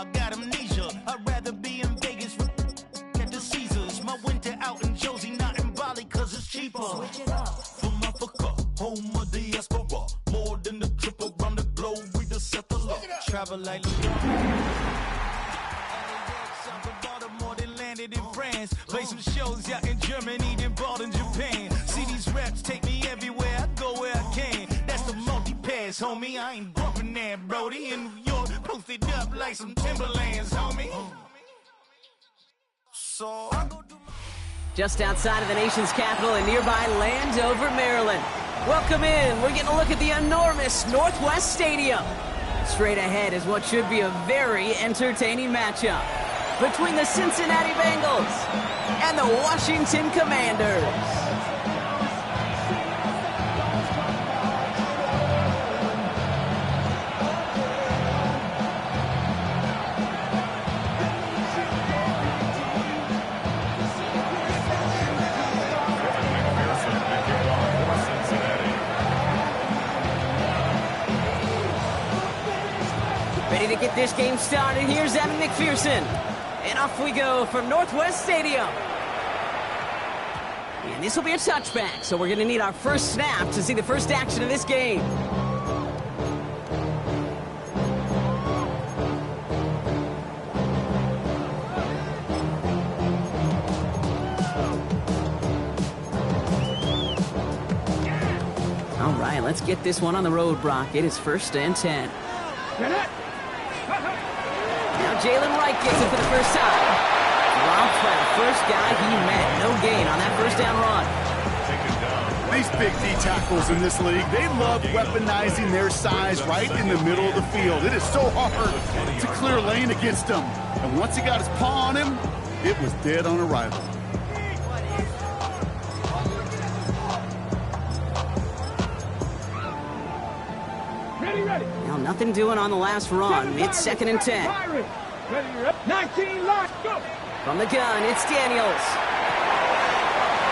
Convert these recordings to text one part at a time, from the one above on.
I got amnesia. I'd rather be in Vegas at the Caesars. My winter out in Josie, not in Bali, cause it's cheaper. Switch it up. From Africa, home of the diaspora. More than the trip around the globe, we just set the law. Travel like in France, play some shows out in Germany, then bought in Japan. See these raps take me everywhere, I go where I can. That's the multi-pass, homie. I ain't bumping that, Brody. In New York, posted up like some Timberlands, homie. So just outside of the nation's capital in nearby Landover, Maryland. Welcome in. We're getting a look at the enormous Northwest Stadium. Straight ahead is what should be a very entertaining matchup between the Cincinnati Bengals and the Washington Commanders. Ready to get this game started. Here's Evan McPherson. And off we go from Northwest Stadium. And this will be a touchback, so we're going to need our first snap to see the first action of this game. All right, let's get this one on the road, Brock. It is 1st and 10. Now Jalen Wright gets it for the first time. Dropped by the first guy he met. No gain on that first down run. These big D tackles in this league, they love weaponizing their size right in the middle of the field. It is so hard to clear lane against them. And once he got his paw on him, it was dead on arrival. Now nothing doing on the last run. It's 2nd and 10. 19 lock, go! From the gun, it's Daniels.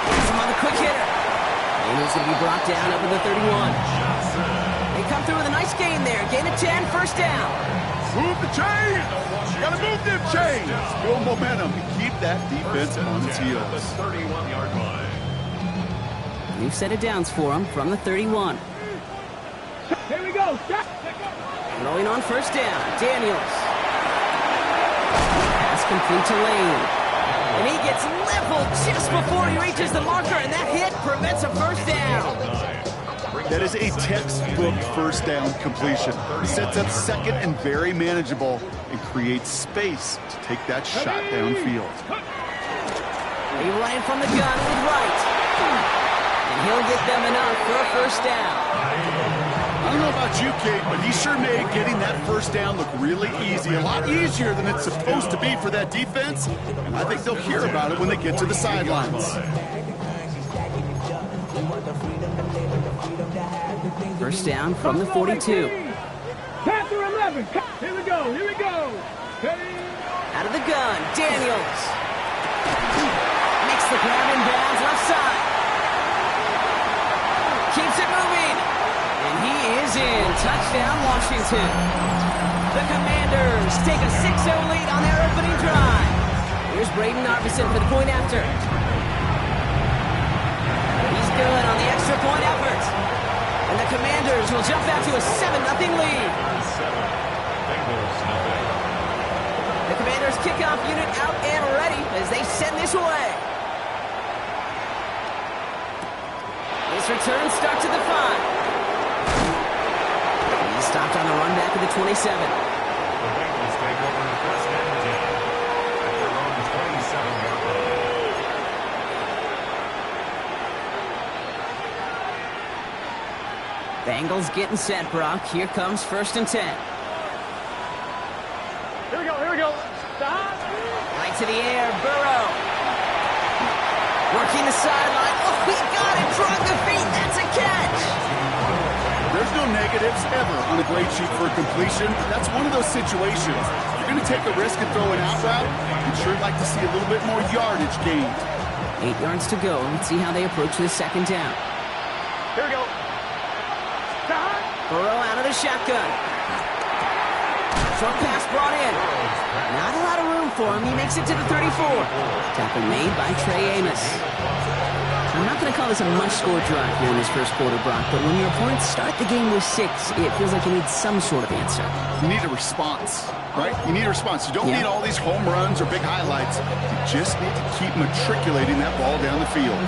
He's him on the quick hitter. Daniels going to be brought down up at the 31. They come through with a nice gain there. Gain of 10, first down. Move the chains! Gotta move them chains! Build momentum and keep that defense on its heels. 31-yard line. New set of downs for him from the 31. Here we go. Rolling on first down, Daniels. Pass complete to Lane. And he gets leveled just before he reaches the marker, and that hit prevents a first down. That is a textbook first down completion. Sets up second and very manageable and creates space to take that shot downfield. He running from the gun with Wright. And he'll get them enough for a first down. I don't know about you, Kate, but he sure made getting that first down look really easy. A lot easier than it's supposed to be for that defense. And I think they'll hear about it when they get to the sidelines. First down from the 42. Panther 11. Here we go. Here we go. Out of the gun, Daniels. Makes the grab in bounds left side. Keeps it moving. And he is in. Touchdown, Washington. The Commanders take a 6-0 lead on their opening drive. Here's Braden Arvison for the point after. He's good on the extra point effort. And the Commanders will jump out to a 7-0 lead. The Commanders kickoff unit out and ready as they send this away. This return starts at the 5. He's stopped on the run back at the 27. The Bengals take over 1st and 10 at their own 27-yard line. Bengals getting set, Brock. Here comes 1st and 10. Here we go. Here we go. Stop. Right to the air, Burrow. Working the sideline. Oh, he got it. Drug the feet. That's a catch. There's no negatives ever on a grade sheet for a completion. That's one of those situations. You're going to take a risk and throw an out route. You'd sure like to see a little bit more yardage gained. 8 yards to go. Let's see how they approach this second down. Here we go. Stop. Burrow out of the shotgun. Short pass brought in. for him. He makes it to the 34. Tackle made by Trey Amos. I'm not going to call this a must-score drive here in this first quarter, Brock, but when your opponents start the game with 6, it feels like you need some sort of answer. You need a response, right? You need a response. You don't need all these home runs or big highlights. You just need to keep matriculating that ball down the field.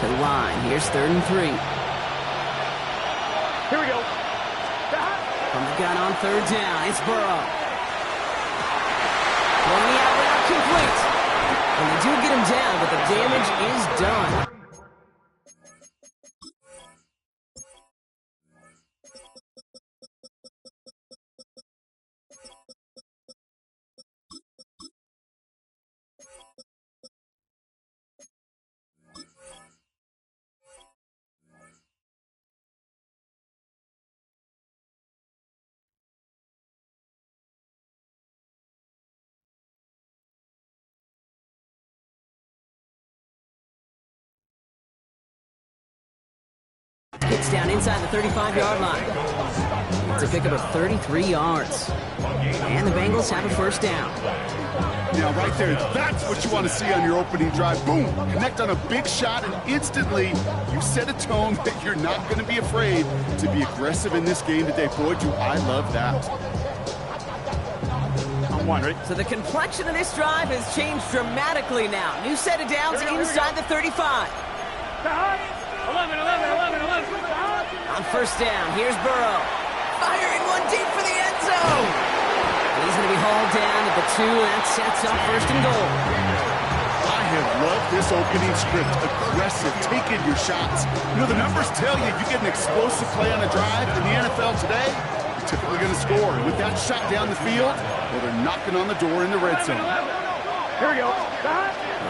To the line. Here's 3rd and 3. Here we go. From the gun on 3rd down, it's Burrow. Throwing the out route complete. And they do get him down, but the damage is done. Gets down inside the 35-yard line. It's a pickup of 33 yards. And the Bengals have a first down. Now, right there, that's what you want to see on your opening drive. Boom! Connect on a big shot, and instantly you set a tone that you're not going to be afraid to be aggressive in this game today. Boy, do I love that. I'm wondering. So the complexion of this drive has changed dramatically now. New set of downs inside the 35. 11. On first down, here's Burrow. Firing one deep for the end zone. He's going to be hauled down at the 2. That sets up 1st and goal. I have loved this opening script. Aggressive, taking your shots. You know, the numbers tell you you get an explosive play on a drive in the NFL today, you're typically going to score. And with that shot down the field, well, they're knocking on the door in the red zone. Here we go.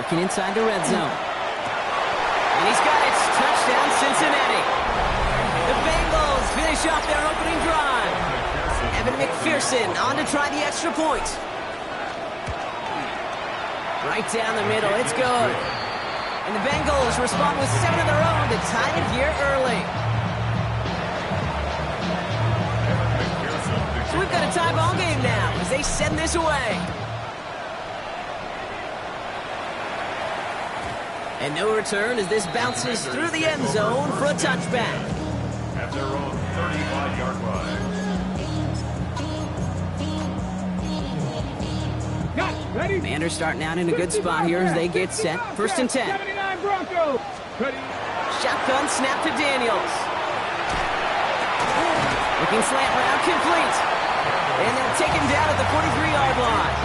Working inside the red zone. And he's got it. Touchdown, Cincinnati. The Bengals finish off their opening drive. Evan McPherson on to try the extra point. Right down the middle, it's good. And the Bengals respond with 7 of their own to tie it here early. So we've got a tie ball game now as they send this away. And no return as this bounces through the end zone for a touchback. At their own 35-yard line. Ready? Commanders starting out in a good spot here as they get set. 1st and 10. 79 Broncos. Ready? Shotgun snap to Daniels. Looking slant route complete. And they'll take him down at the 43-yard line.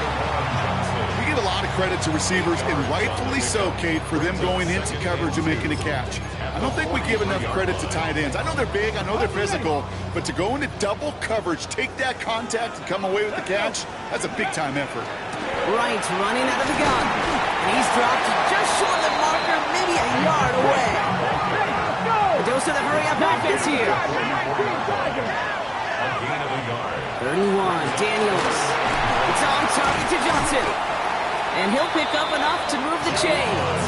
We give a lot of credit to receivers, and rightfully so, Kate, for them going into coverage and making a catch. I don't think we give enough credit to tight ends. I know they're big, I know they're physical, but to go into double coverage, take that contact, and come away with the catch, that's a big-time effort. Wright running out of the gun. And he's dropped just short of the marker, maybe a yard away. A dose of the hurry-up offense here. 31, Daniels. It's on target to Johnson. And he'll pick up enough to move the chains.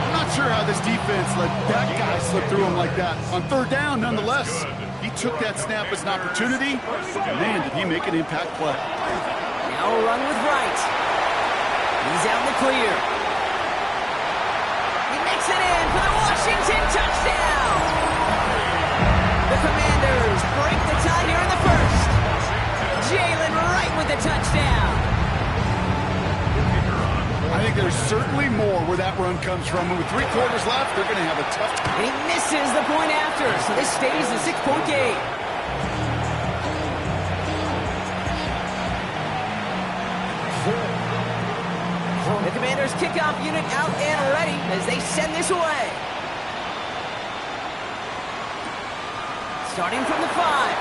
I'm not sure how this defense let that guy slip through him like that. On 3rd down, nonetheless, he took that snap as an opportunity. Man, did he make an impact play. Now a run with Wright. He's out in the clear. He makes it in for the Washington touchdown. The Commanders break the tie here in the 1st. Jalen Wright with the touchdown. I think there's certainly more where that run comes from. And with 3 quarters left, they're going to have a tough time. And he misses the point after, so this stays a 6-point game. The Commanders kickoff unit out and ready as they send this away. Starting from the 5.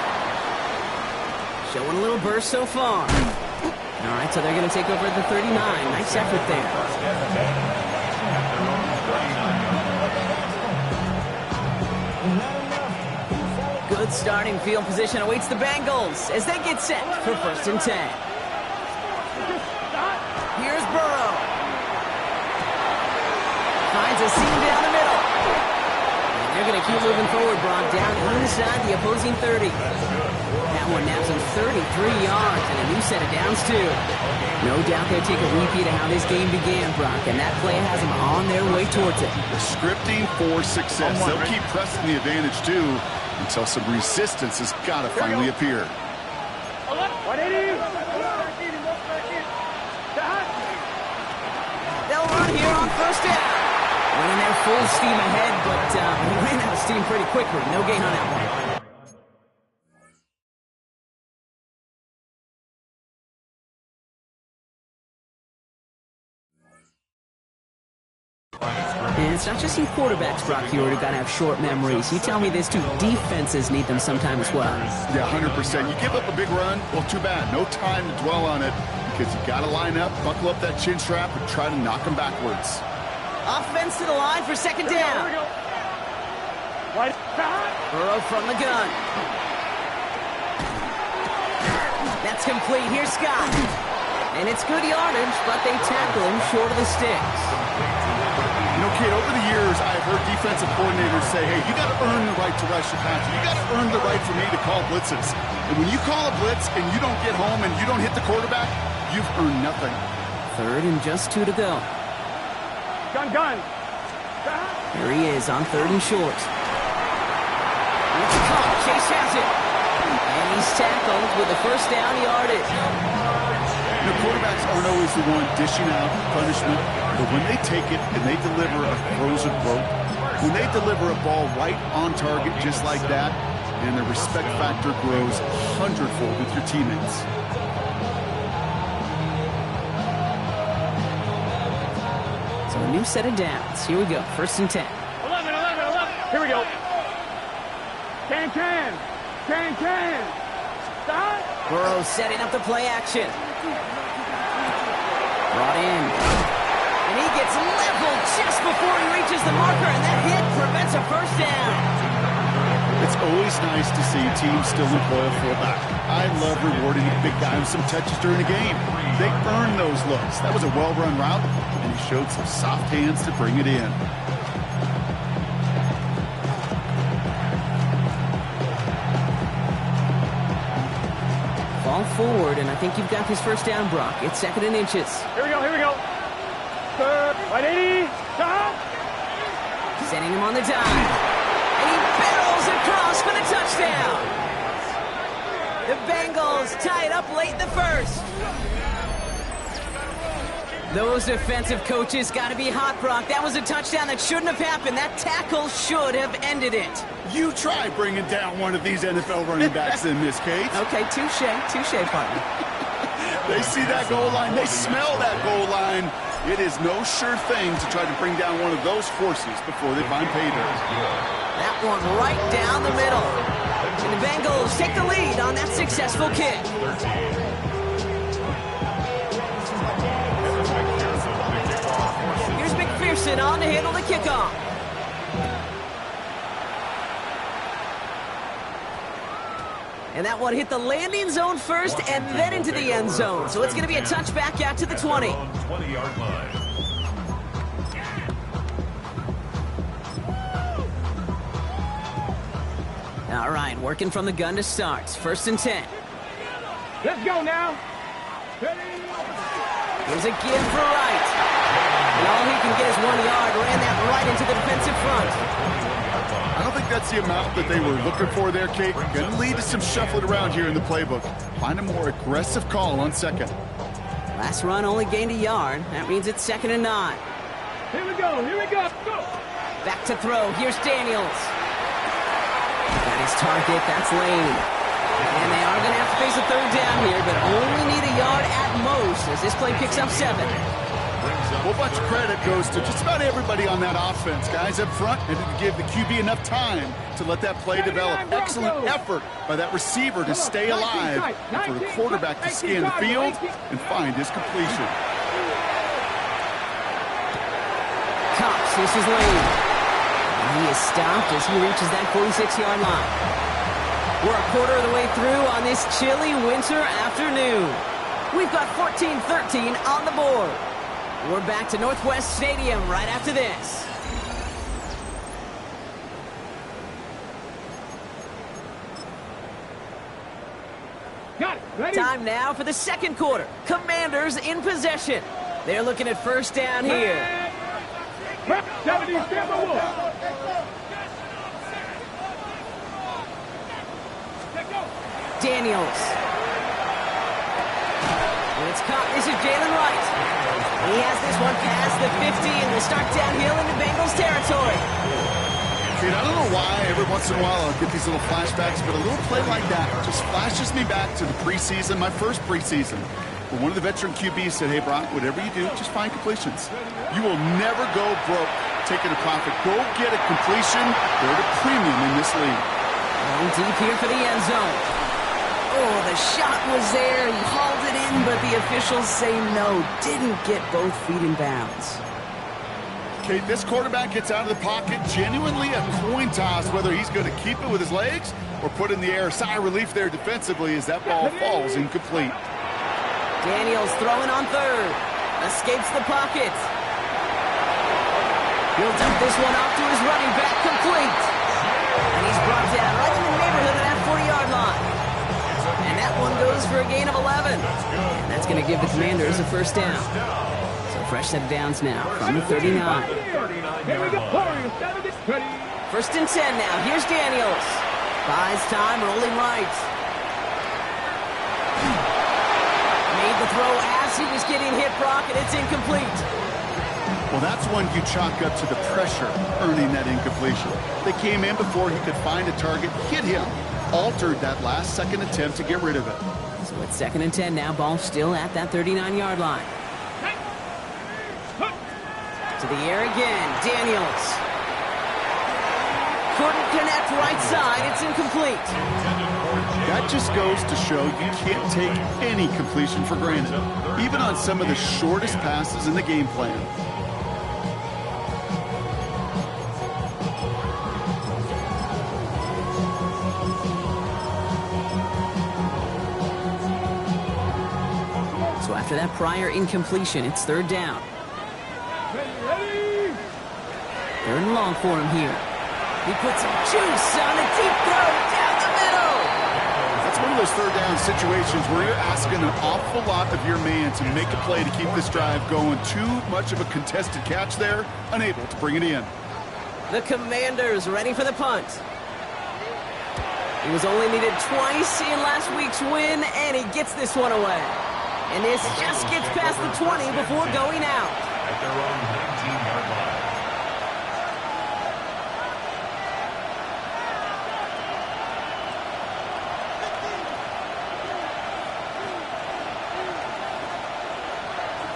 Showing a little burst so far. All right, so they're going to take over at the 39. Nice effort there. Good starting field position awaits the Bengals as they get set for 1st and 10. Here's Burrow. Finds a seam down the middle. And they're going to keep moving forward, Brock, down inside the opposing 30. That one naps him 33 yards and a new set of downs, too. No doubt they'll take a repeat of how this game began, Brock, and that play has them on their way towards it. Scripting for success. They'll keep pressing the advantage, too, until some resistance has got to finally appear. They'll run here on first down. Running their full steam ahead, but he ran out of steam pretty quickly. No gain on that one. And it's not just some quarterbacks, Brock, here who got to have short memories. You tell me this, too. Defenses need them sometime as well. Yeah, 100%. You give up a big run, well, too bad. No time to dwell on it because you got to line up, buckle up that chin strap, and try to knock them backwards. Offense to the line for second down. Burrow from the gun. That's complete. Here's Scott. And it's good yardage, but they tackle him short of the sticks. You know, kid, over the years, I've heard defensive coordinators say, hey, you got to earn the right to rush the passer. You got to earn the right for me to call blitzes. And when you call a blitz and you don't get home and you don't hit the quarterback, you've earned nothing. Third and just 2 to go. Gun. Here he is on 3rd and short. It's caught. Chase has it. And he's tackled with the first down yardage. You know, quarterbacks aren't always the one dishing out punishment, but when they take it and they deliver a frozen rope, when they deliver a ball right on target just like that, and the respect factor grows 100-fold with your teammates. So a new set of downs. Here we go. 1st and 10. 11. Here we go. Can. Stop. Burrow setting up the play action. Brought in. And he gets leveled just before he reaches the marker, and that hit prevents a first down. It's always nice to see teams still employ a fullback. I love rewarding the big guy with some touches during a game. They earn those looks. That was a well-run route, and he showed some soft hands to bring it in. Ball forward, and I think you've got his first down, Brock. It's 2nd and inches. Here we go. Third. 180. Stop. Sending him on the dive. And he barrels across for the touchdown. The Bengals tie it up late in the first. Those defensive coaches got to be hot, Brock. That was a touchdown that shouldn't have happened. That tackle should have ended it. You try bringing down one of these NFL running backs in this case. Okay, touche, partner. They see that goal line. They smell that goal line. It is no sure thing to try to bring down one of those forces before they find pay dirt. That one right down the middle. And the Bengals take the lead on that successful kick. Here's McPherson on to handle the kickoff. And that one hit the landing zone first and then into the end zone. So it's going to be a touchback out to the 20. 20-yard line. All right, working from the gun to start. 1st and 10. Let's go now. Here's a give for Wright. And all he can get is 1 yard. Ran that right into the defensive front. I don't think that's the amount that they were looking for there, Kate. Going to lead to some shuffling around here in the playbook. Find a more aggressive call on 2nd. Last run only gained a yard. That means it's 2nd and 9. Here we go. Go. Back to throw. Here's Daniels. Got his target. That's Lane. And they are going to have to face a 3rd down here, but only need a yard at most as this play picks up 7. Well, a bunch of credit goes to just about everybody on that offense. Guys up front, and to give the QB enough time to let that play develop. Excellent effort by that receiver to stay alive and for the quarterback to scan the field and find his completion. Cox, this is Lane. And he is stopped as he reaches that 46-yard line. We're a quarter of the way through on this chilly winter afternoon. We've got 14-13 on the board. We're back to Northwest Stadium right after this. Time now for the second quarter. Commanders in possession. They're looking at first down here. Daniels. And it's caught. This is Jalen Wright. He has this one past the 50 and will start downhill into Bengals territory. Dude, I don't know why every once in a while I'll get these little flashbacks, but a little play like that just flashes me back to the preseason, my first preseason. When one of the veteran QBs said, hey, Brock, whatever you do, just find completions. You will never go broke taking a profit. Go get a completion. They're at a premium in this league. Going deep here for the end zone. Oh, the shot was there. He hauled it in, but the officials say no. Didn't get both feet in bounds. Okay, this quarterback gets out of the pocket, genuinely a coin toss whether he's going to keep it with his legs or put it in the air. Sigh of relief there defensively as that ball falls incomplete. Daniels throwing on third. Escapes the pocket. He'll dump this one off to his running back, complete. And he's brought down right in the neighborhood of that 40-yard line. And that one goes for a gain of 11. And that's going to give the Commanders a first down. Fresh set of downs now from the 39. First and 10 now. Here's Daniels. Buys time, rolling right. Made the throw as he was getting hit, Brock, and it's incomplete. Well, that's one you chalk up to the pressure earning that incompletion. They came in before he could find a target, hit him, altered that last second attempt to get rid of it. So it's second and 10 now. Ball still at that 39-yard line. To the air again, Daniels. Couldn't connect right side, it's incomplete. That just goes to show you can't take any completion for granted, even on some of the shortest passes in the game plan. So after that prior incompletion, it's third down. Third and long for him here. He puts some juice on a deep throw down the middle. That's one of those third down situations where you're asking an awful lot of your man to make a play to keep this drive going. Too much of a contested catch there, unable to bring it in. The Commanders ready for the punt. He was only needed twice in last week's win, and he gets this one away. And this just gets past the 20 before going out. At their own 19-yard line.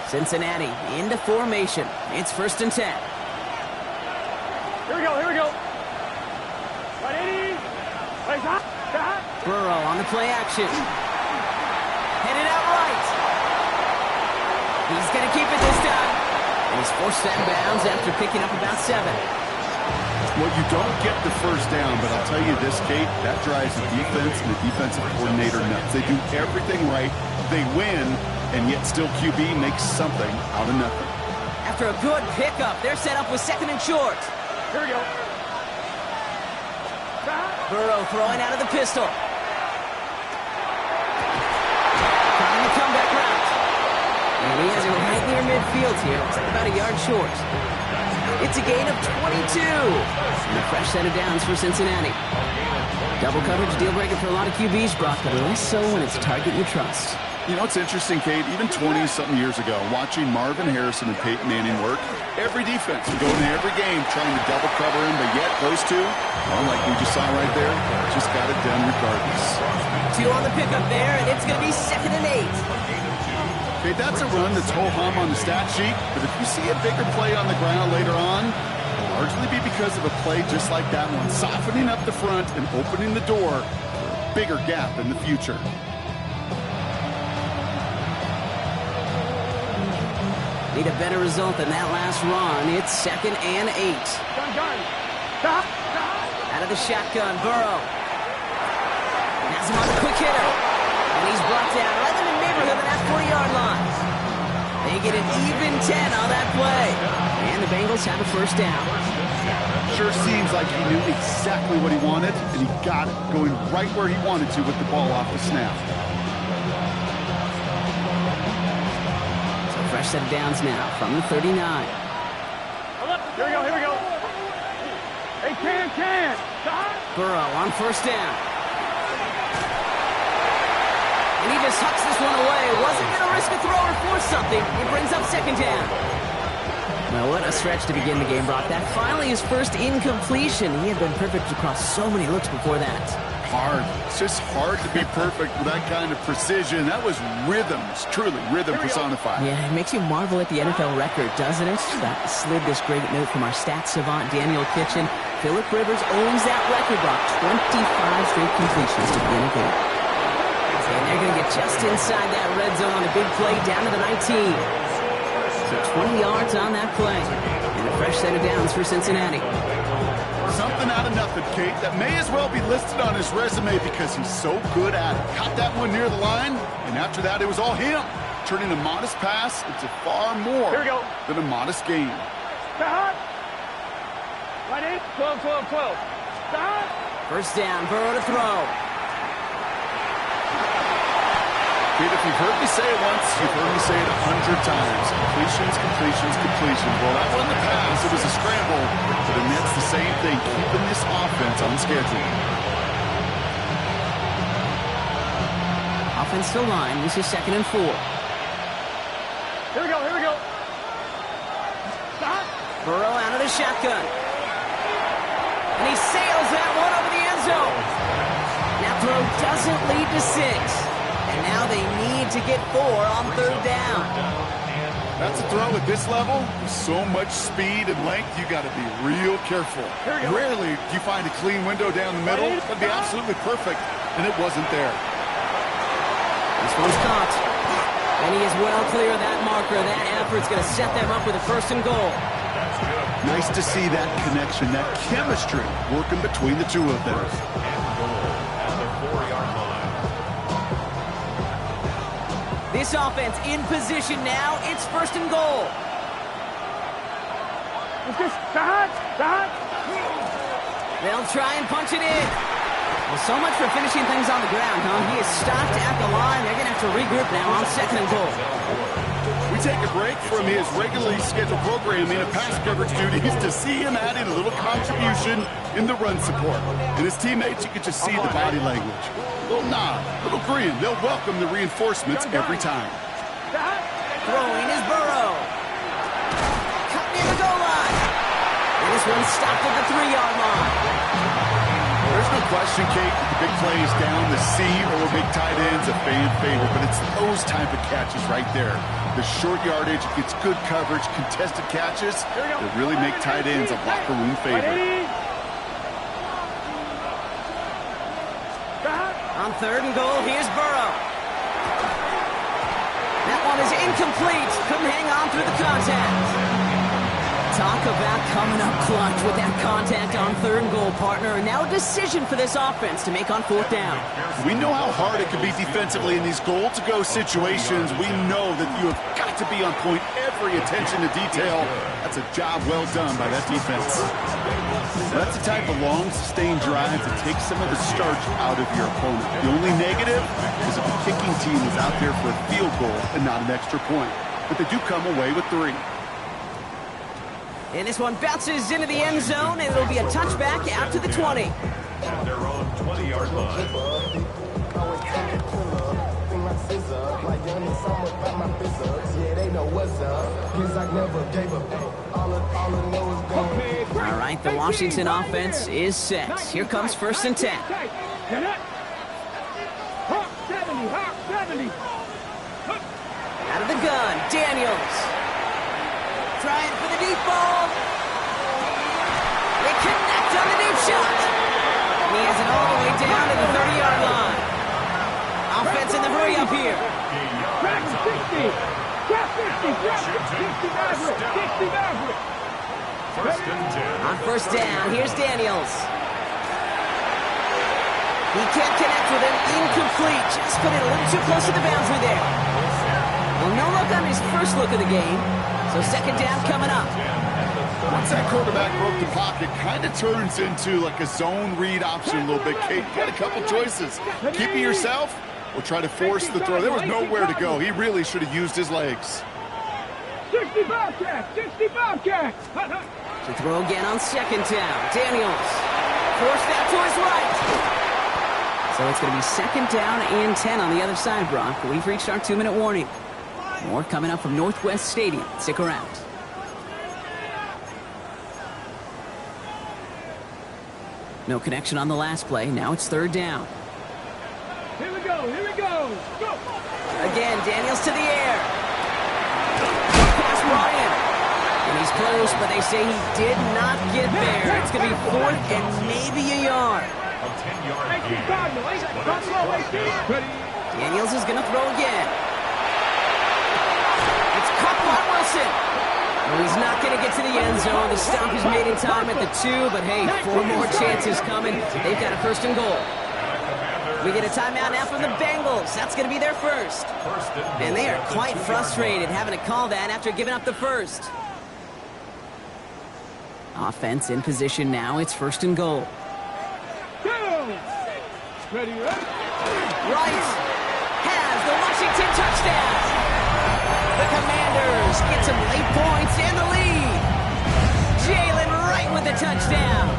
Cincinnati into formation. It's first and 10. Here we go, here we go. Right, 80. Right, hot. Burrow on the play action. Headed out right. He's going to keep it this time. And he's forced out of bounds after picking up about 7. Well, you don't get the first down, but I'll tell you this, Kate, that drives the defense and the defensive coordinator nuts. They do everything right. They win, and yet still QB makes something out of nothing. After a good pickup, they're set up with second and short. Here we go. Burrow throwing out of the pistol. Trying the comeback route. And he has it right near midfield here. It's like about a yard short. It's a gain of 22. And a fresh set of downs for Cincinnati. Double coverage deal breaker for a lot of QBs, Brock, but less so when it's a target you trust. You know, it's interesting, Kate, even 20-something years ago, watching Marvin Harrison and Peyton Manning work, every defense would go into every game trying to double cover him, but yet those two, well, like we just saw right there, just got it done regardless. 2 on the pickup there, and it's going to be second and 8. Okay, that's a run that's ho-hum on the stat sheet, but if you see a bigger play on the ground later on, it'll largely be because of a play just like that one, softening up the front and opening the door for a bigger gap in the future. Need a better result than that last run. It's second and 8. Out of the shotgun, Burrow. Has him on the quick hitter. And he's brought down right in the neighborhood of that 40-yard line. They get an even 10 on that play. And the Bengals have a first down. Sure seems like he knew exactly what he wanted, and he got it, going right where he wanted to with the ball off the snap. fresh set of downs now from the 39. Here we go, here we go. Hey, can. Burrow on first down. And he just hucks this one away. Wasn't going to risk a throw or force something. It brings up second down. Well, what a stretch to begin the game, Brock. That finally his first incompletion. He had been perfect across so many looks before that. Hard. It's just hard to be perfect with that kind of precision. That was rhythm. It's truly rhythm personified. Yeah, it makes you marvel at the NFL record, doesn't it? That slid this great note from our stats savant, Daniel Kitchen. Phillip Rivers owns that record, Brock. 25 straight completions to begin a game. And they're going to get just inside that red zone on a big play down to the 19. So 20 yards on that play. And a fresh set of downs for Cincinnati. Something out of nothing, Kate, that may as well be listed on his resume because he's so good at it. Caught that one near the line, and after that, it was all him. Turning a modest pass into far more than a modest gain. Right in. 12. First down, Burrow to throw. Kate, if you've heard me say it once, you've heard me say it 100 times. Completions. Well, that one in the pass, it was a scramble, but the Nets the same thing, keeping this offense on schedule. Offense to line. This is 2nd and 4. Here we go. Burrow out of the shotgun. And he sails that one over the end zone. That throw doesn't lead to 6. And now they need to get 4 on 3rd down. That's a throw at this level. With so much speed and length, you got to be real careful. Rarely do you find a clean window down the middle. That'd be absolutely perfect, and it wasn't there. This one's caught. And he is well clear of that marker. That effort's going to set them up with a 1st and goal. Nice to see that connection, that chemistry working between the two of them. This offense in position now. It's 1st and goal. They'll try and punch it in. Well, so much for finishing things on the ground, huh? He is stopped at the line. They're going to have to regroup now on 2nd and goal. We take a break from his regularly scheduled programming of pass coverage duties to see him adding a little contribution in the run support. And his teammates, you can just see the body language. Little nod, little grin. They'll welcome the reinforcements every time. Throwing is Burrow. Cut near the goal line. And this one stopped at the 3-yard line. There's no question, Kate, that the big plays down the seam or big tight ends a fan favorite, but it's those type of catches right there. The short yardage, gets good coverage, contested catches that really make tight ends a locker room favorite. On 3rd and goal, here's Burrow. That one is incomplete. Couldn't hang on through the contact. Talk about coming up clutch with that contact on 3rd and goal, partner. And now a decision for this offense to make on 4th down. We know how hard it can be defensively in these goal-to-go situations. We know that you have got to be on point, every attention to detail. That's a job well done by that defense. That's the type of long, sustained drive that takes some of the starch out of your opponent. The only negative is if the kicking team is out there for a field goal and not an extra point. But they do come away with 3. And this one bounces into the end zone, and it'll be a touchback out to the 20. At their own 20-yard line. All right, the Washington offense is set. Here comes 1st and 10. Out of the gun, Daniels. Trying for the deep ball. They connect on the deep shot. And he has it all the way down to the 30-yard line. Offense in the hurry up here. 1st and 10. On 1st down, here's Daniels. He can't connect with him. Incomplete. Just put it a little too close to the boundary there. Well, no look on his first look of the game. So 2nd down coming up. Once that quarterback broke the pocket, kind of turns into like a zone read option a little bit. Kate, you got a couple choices. Keep it yourself or try to force the throw. There was nowhere to go. He really should have used his legs. 60 Bobcats! 60 Bobcats! To throw again on second down. Daniels. Forced out to his right. So it's going to be second down and 10 on the other side, Brock. We've reached our 2-minute warning. More coming up from Northwest Stadium. Stick around. No connection on the last play. Now it's third down. Here we go, here we go! Go! Again, Daniels to the air. Pass Ryan. And he's close, but they say he did not get there. It's going to be fourth and maybe a yard. A 10-yard Hey, gain. Cardinal, ready? Daniels is going to throw again. It's caught by Wilson. Well, he's not going to get to the end zone. The stop is made in time at the 2, but hey, 4 more chances coming. They've got a first and goal. We get a timeout now from the Bengals. That's going to be their first. And they are quite frustrated having to call that after giving up the first. Offense in position now. It's first and goal. Ready? Rice has the Washington touchdown. The Commanders get some late points and the lead. Jalen Wright with the touchdown.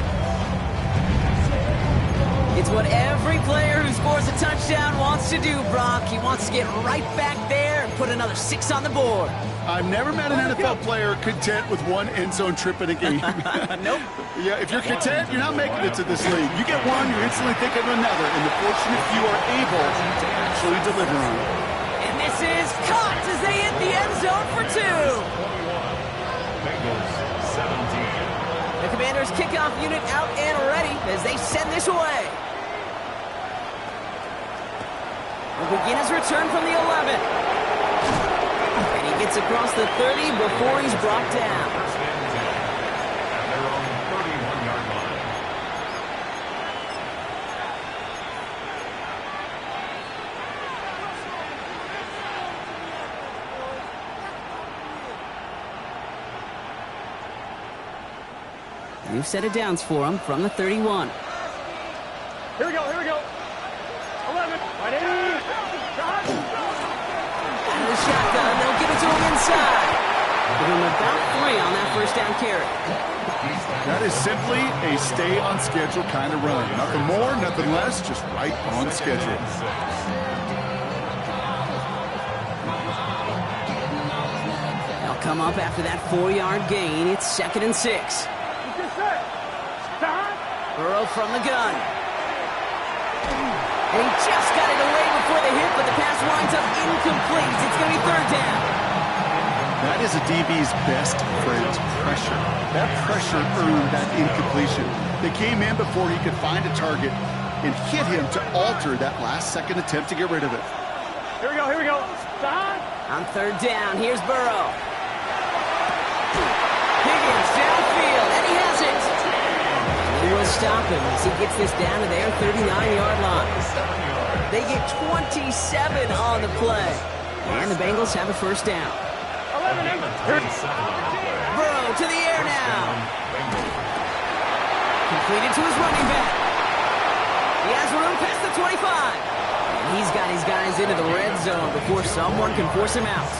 It's what every player who scores a touchdown wants to do, Brock. He wants to get right back there and put another 6 on the board. I've never met an NFL player content with one end zone trip in a game. Nope. Yeah, if you're content, you're not making it to this league. You get one, you're instantly thinking of another, and the fortunate few are able to actually deliver on it. And this is caught as they hit the end zone for 2. Bengals 17. The Commanders' kickoff unit out and ready as they send this away. Will begin his return from the 11. And he gets across the 30 before he's brought down. First and 10. At their own 31-yard line. New set of downs for him from the 31. Here we go, here we go. 11, right 80. Shot. Out of the shotgun, they'll give it to him inside. Give him about 3 on that first down carry. That is simply a stay on schedule kind of run. Nothing more, nothing less, just right on schedule. They'll come up after that 4-yard gain. It's second and 6. Get set. Stop. Burrow from the gun. And he just got it away before the hit, but the pass winds up incomplete. It's going to be third down. That is a DB's best friend, pressure. That pressure earned that incompletion. They came in before he could find a target and hit him to alter that last-second attempt to get rid of it. Here we go, here we go. Stop. On third down, here's Burrow. Higgins downfield, and he has it. He will stop him as he gets this down to their 39-yard line. They get 27 on the play. And the Bengals have a first down. 11. Burrow to the air now. Completed to his running back. He has room past the 25. And he's got his guys into the red zone before someone can force him out.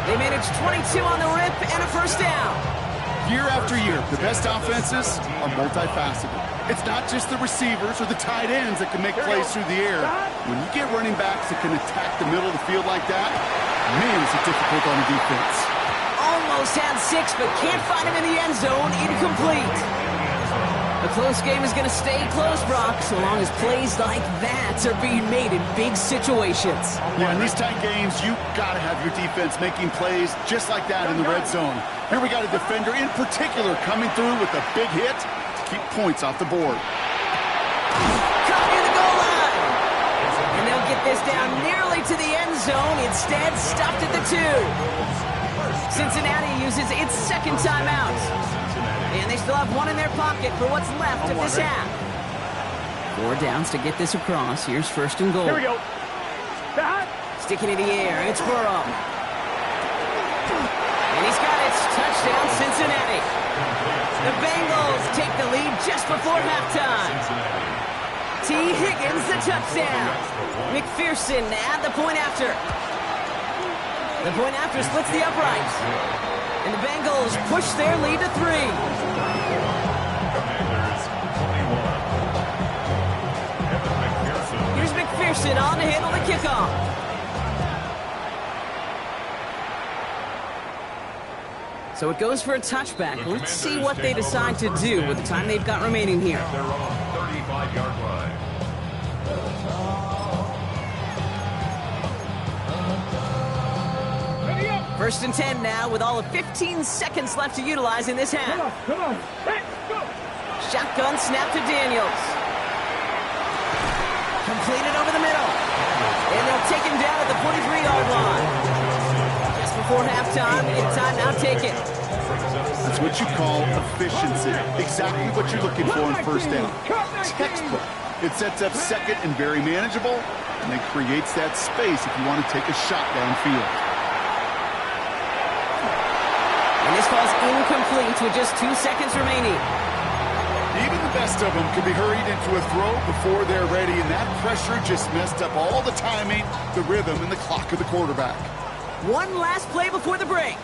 They managed 22 on the rip and a first down. Year after year, the best offenses are multifaceted. It's not just the receivers or the tight ends that can make plays through the air. When you get running backs that can attack the middle of the field like that, man, is it difficult on the defense. Almost had 6, but can't find him in the end zone. Incomplete. A close game is going to stay close, Brock, so long as plays like that are being made in big situations. Yeah, in these tight games, you got to have your defense making plays just like that in the red zone. Here we got a defender in particular coming through with a big hit to keep points off the board. Caught near the goal line. And they'll get this down nearly to the end zone. Instead, stopped at the 2. Cincinnati uses its second timeout. And they still have one in their pocket for what's left of this half. 4 downs to get this across. Here's first and goal. Here we go. Stop. Sticking in the air. It's Burrow. And he's got it. Touchdown, Cincinnati. The Bengals take the lead just before halftime. T. Higgins, the touchdown. McPherson at the point after. The point after splits the uprights. And the Bengals push their lead to 3. Commanders 21. Here's McPherson on to handle the kickoff. So it goes for a touchback. Let's see what they decide to do with the time they've got remaining here. Their own 35-yard line. First and 10 now with all of 15 seconds left to utilize in this half. Come on. Hey, go. Shotgun snap to Daniels. Completed over the middle. And they'll take him down at the 43-yard line. Just before halftime, and timeout taken. That's what you call efficiency. Exactly what you're looking for in first down. Textbook. It sets up second and very manageable, and it creates that space if you want to take a shot downfield. And this ball's incomplete with just 2 seconds remaining. Even the best of them could be hurried into a throw before they're ready, and that pressure just messed up all the timing, the rhythm, and the clock of the quarterback. One last play before the break.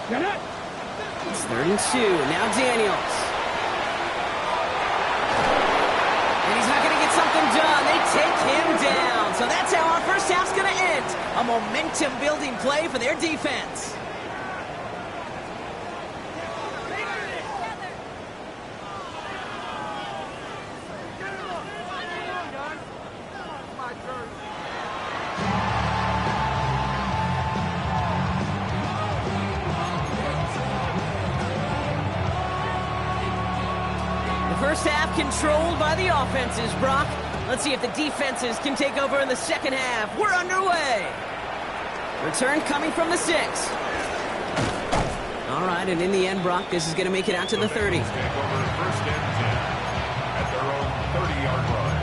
It's 3rd and 2. Now Daniels. And he's not going to get something done. They take him down. So that's how our first half's going to end. A momentum-building play for their defense. First half controlled by the offenses, Brock. Let's see if the defenses can take over in the second half. We're underway. Return coming from the 6. All right, and in the end, Brock, this is going to make it out to the 30. Take over first and 10 at their own 30-yard line.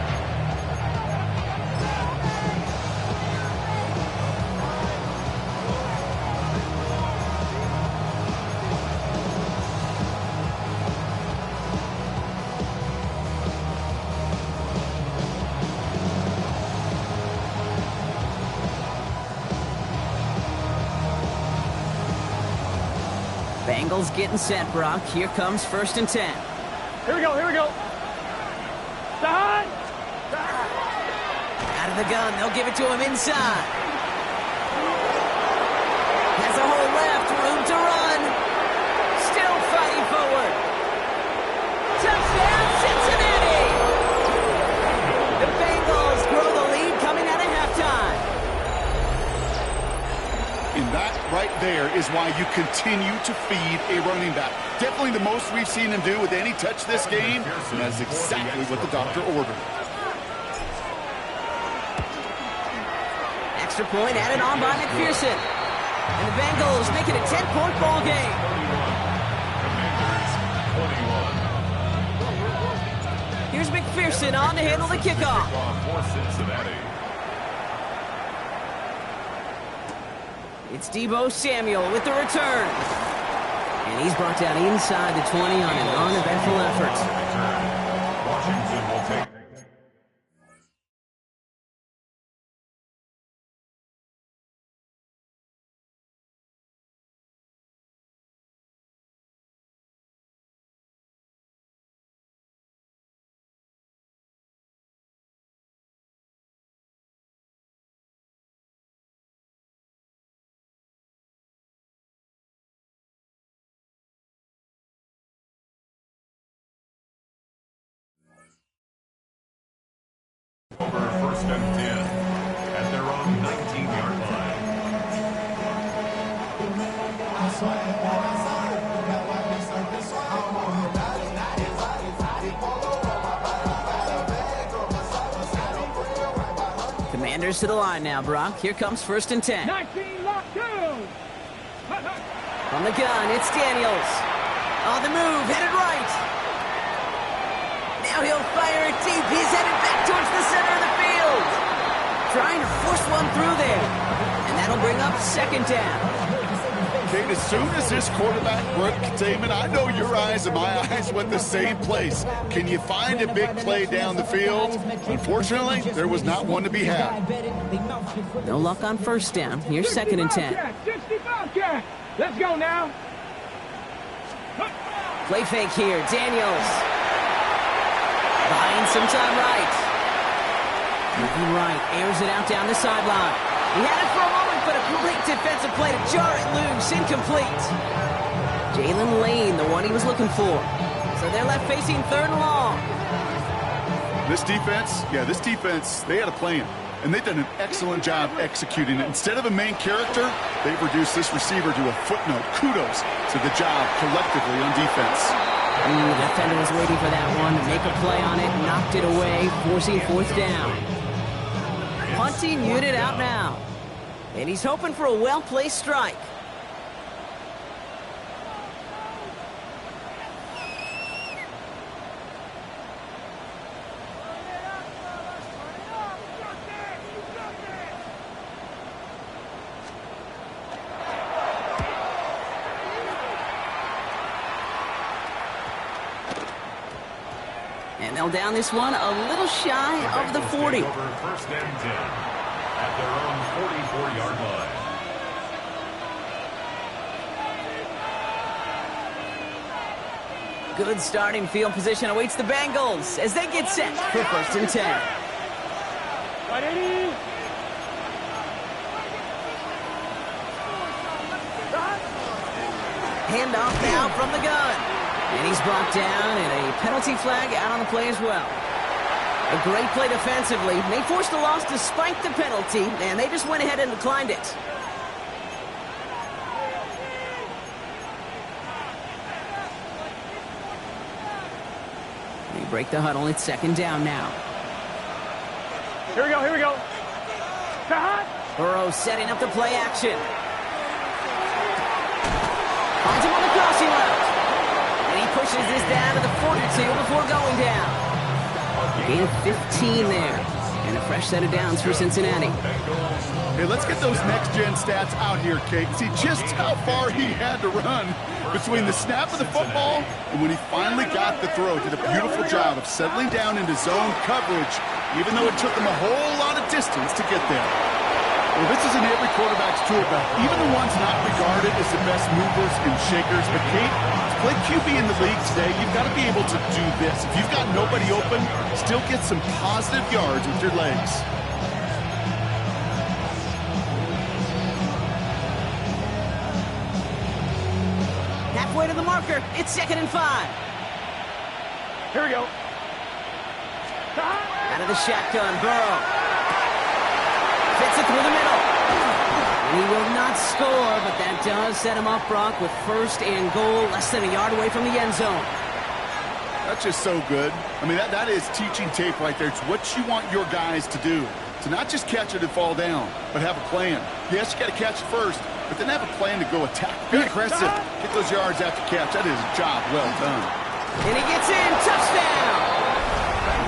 Bengals getting set, Brock. Here comes 1st and 10. Here we go. Side. Out of the gun, they'll give it to him inside. Has a hole left, room to run. Still fighting forward. Touchdown, Cincinnati! The Bengals grow the lead coming out of halftime. And that right there is why you continue to feed a running back. Definitely the most we've seen him do with any touch this game, and that's exactly what the doctor ordered. Extra point added on by McPherson. And the Bengals make it a 10-point ball game. Here's McPherson on to handle the kickoff. For Cincinnati. It's Deebo Samuel with the return. And he's brought down inside the 20 on an uneventful effort. Washington will take. Over 1st and 10 at their own 19-yard line. Commanders to the line now, Brock. Here comes 1st and 10. 19 lockdown. From the gun, it's Daniels. On the move, headed right. Now he'll fire it deep. He's headed back towards the center of the field. Trying to force one through there. And that'll bring up 2nd down. Kate, as soon as this quarterback broke containment, I know your eyes and my eyes went the same place. Can you find a big play down the field? Unfortunately, there was not one to be had. No luck on first down. Here's 2nd and 10. 65 cat. Let's go now. Play fake here. Daniels. Buying some time right. Moving right. Airs it out down the sideline. He had it for a moment, but a great defensive play to jar it loose. Incomplete. Jalen Lane, the one he was looking for. So they're left facing 3rd and long. This defense, they had a plan. And they've done an excellent job executing it. Instead of a main character, they've reduced this receiver to a footnote. Kudos to the job collectively on defense. The defender was waiting for that one to make a play on it, knocked it away, forcing 4th down. Punting unit out now. And he's hoping for a well-placed strike. And they'll down this one a little shy of the 40. Over 1st and 10 at their own 44-yard line. Good starting field position awaits the Bengals as they get set for 1st and 10. Right, Eddie. Handoff now from the gun. And he's brought down, and a penalty flag out on the play as well. A great play defensively. They forced the loss despite the penalty, and they just went ahead and declined it. They break the huddle. It's 2nd down now. Here we go, here we go. Burrow setting up the play action. Finds him on the crossing route. And he pushes this down to the 42 before going down. Gain of 15 there. And a fresh set of downs for Cincinnati. Hey, let's get those next-gen stats out here, Kate. See just how far he had to run between the snap of the football and when he finally got the throw. Did a beautiful job of settling down into zone coverage, even though it took him a whole lot of distance to get there. Well, this is in every quarterback's tool belt, even the ones not regarded as the best movers and shakers. But, Kate, to play QB in the league today, you've got to be able to do this. If you've got nobody open, still get some positive yards with your legs. Halfway to the marker. It's 2nd and 5. Here we go. Out of the shotgun, Burrow. Fits it through the middle. And he will not score, but that does set him up, Brock, with 1st and goal, less than a yard away from the end zone. That's just so good. I mean, that is teaching tape right there. It's what you want your guys to do. To not just catch it and fall down, but have a plan. Yes, you got to catch it first, but then have a plan to go attack. Be aggressive. Get those yards after catch. That is a job well done. And he gets in. Touchdown.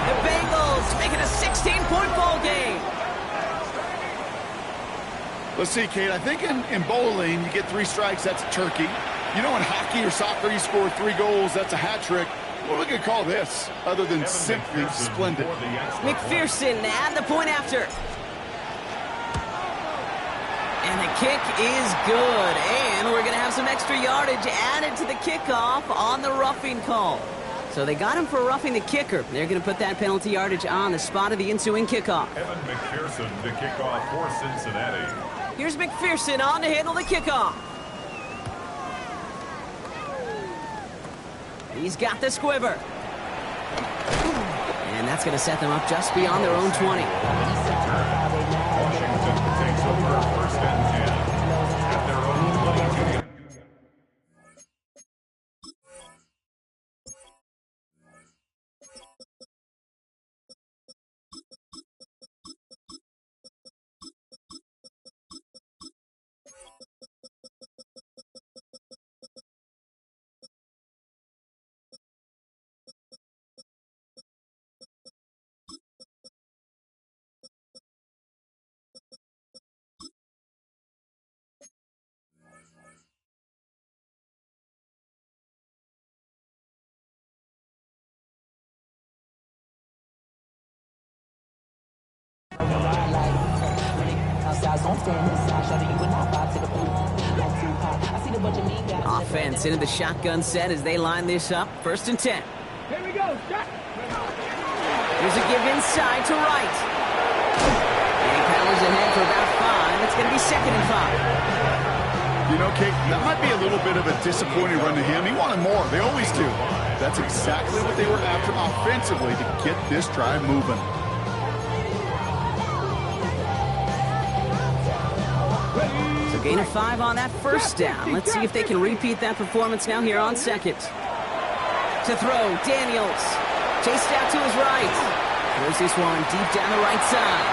The Bengals making a 16-point ball game. Let's see, Kate, I think in bowling, you get 3 strikes, that's a turkey. You know, in hockey or soccer, you score 3 goals, that's a hat trick. What are we going to call this, other than simply splendid? McPherson at the point after. And the kick is good. And we're going to have some extra yardage added to the kickoff on the roughing call. So they got him for roughing the kicker. They're going to put that penalty yardage on the spot of the ensuing kickoff. Evan McPherson to kick off for Cincinnati. Here's McPherson on to handle the kickoff. He's got the squiver. And that's going to set them up just beyond their own 20. Washington takes over 1st and 10 at their own 22. Offense into the shotgun set as they line this up. 1st and 10. Here we go. Shot. Here's a give inside to right. And he powers ahead for about 5. It's going to be 2nd and 5. You know, Kate, that might be a little bit of a disappointing run to him. He wanted more. They always do. That's exactly what they were after offensively to get this drive moving. So gain of 5 on that 1st down. Let's see if they can repeat that performance now here on 2nd. To throw, Daniels. Chased out to his right. Throws this one deep down the right side.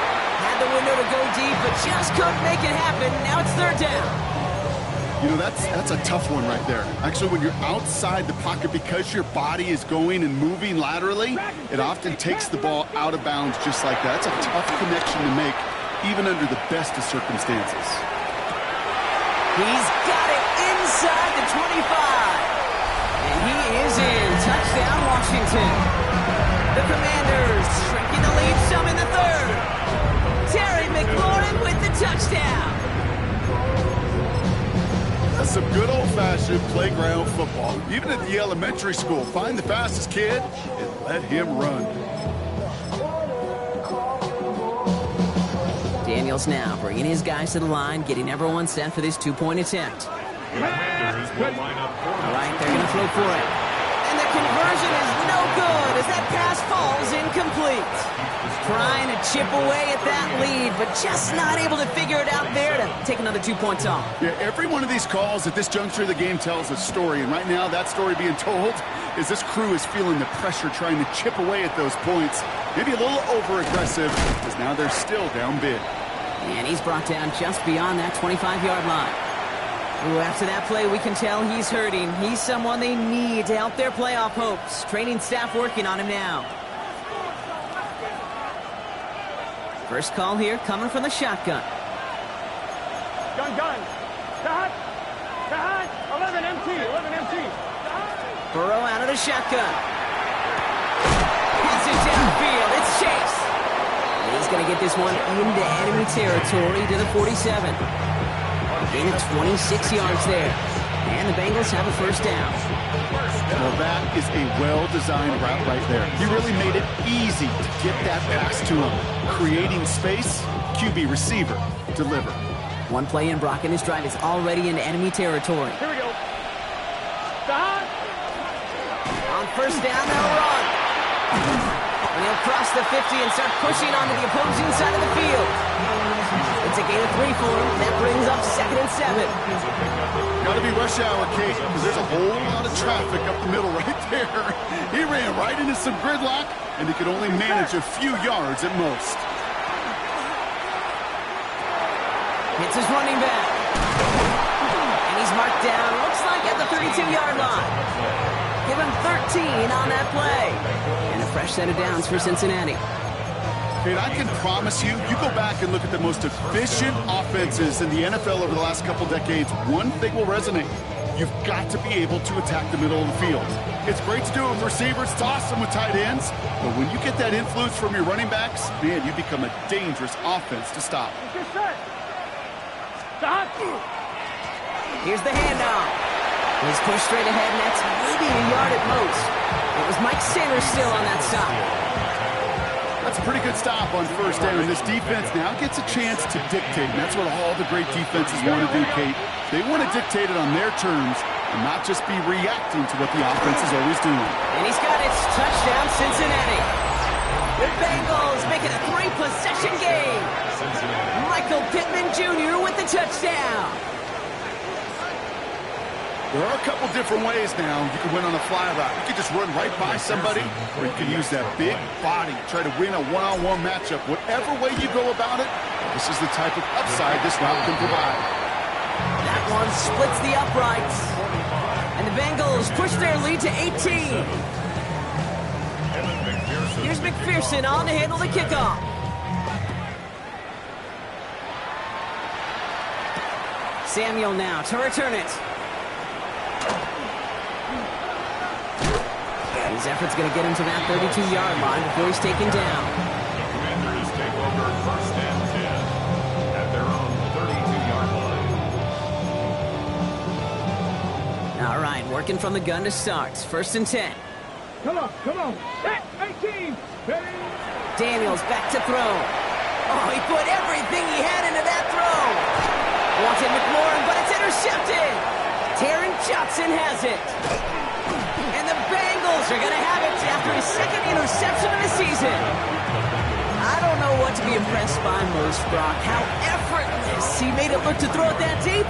Had the window to go deep, but just couldn't make it happen. Now it's 3rd down. You know, that's a tough one right there. Actually, when you're outside the pocket, because your body is going and moving laterally, it often takes the ball out of bounds just like that. It's a tough connection to make, even under the best of circumstances. He's got it inside the 25. And he is in. Touchdown, Washington. The Commanders shrinking the lead some in the 3rd. Terry McLaurin with the touchdown. That's some good old-fashioned playground football. Even at the elementary school, find the fastest kid and let him run. Daniels now bringing his guys to the line, getting everyone set for this 2-point attempt. The Commanders will line up for All right, they're going to throw for it. And the conversion is no good as that pass falls incomplete. Trying to chip away at that lead, but just not able to figure it out there to take another 2 points off. Yeah, every one of these calls at this juncture of the game tells a story, and right now that story being told is this crew is feeling the pressure trying to chip away at those points. Maybe a little over-aggressive, because now they're still down big. And he's brought down just beyond that 25-yard line. Ooh, after that play, we can tell he's hurting. He's someone they need to help their playoff hopes. Training staff working on him now. First call here coming from the shotgun. Gun. Shot. 11 MT. Burrow out of the shotgun. Hits it downfield. It's Chase. And he's going to get this one into enemy territory to the 47. Gain of 26 yards there. And the Bengals have a 1st down. Well, that is a well-designed route right there. He really made it easy to get that pass to him. Creating space, QB receiver, deliver. One play in, Brock, and this drive is already into enemy territory. Here we go. Shot. On 1st down, they'll run. And he'll cross the 50 and start pushing onto the opposing side of the field. It's a gain of 3 for him. That brings up 2nd and 7. Got to be rush hour, Kate, because there's a whole lot of traffic up the middle right there. He ran right into some gridlock, and he could only manage a few yards at most. Hits his running back. And he's marked down, looks like at the 32-yard line. Give him 13 on that play. And a fresh set of downs for Cincinnati. Kate, I can promise you, you go back and look at the most efficient offenses in the NFL over the last couple decades, one thing will resonate. You've got to be able to attack the middle of the field. It's great to do it with receivers, toss them with tight ends, but when you get that influence from your running backs, man, you become a dangerous offense to stop. Here's the handoff. He's pushed straight ahead, and that's maybe a yard at most. It was Mike Sanders still on that stop. That's a pretty good stop on 1st down. This defense now gets a chance to dictate, and that's what all the great defenses want to do, Kate. They want to dictate it on their terms and not just be reacting to what the offense is always doing. And he's got it. Touchdown, Cincinnati. The Bengals make it a 3-possession game. Michael Pittman Jr. with the touchdown. There are a couple different ways now you can win on a fly route. You can just run right by somebody, or you can use that big body, try to win a one-on-one matchup. Whatever way you go about it, this is the type of upside this route can provide. That one splits the uprights. And the Bengals push their lead to 18. Here's McPherson on to handle the kickoff. Samuel now to return it. His effort's going to get him to that 32-yard line before he's taken down. Commanders take over 1st and 10 at their own working from the gun to start. First and 10. Come on, come on. Hey, 18. Ready? Daniels back to throw. Oh, he put everything he had into that throw. Wanted McLaurin, but it's intercepted. Taron Johnson has it. And the Bengals are going to have it after his second interception of the season. I don't know what to be impressed by most, Brock. How effortless he made it look to throw it that deep,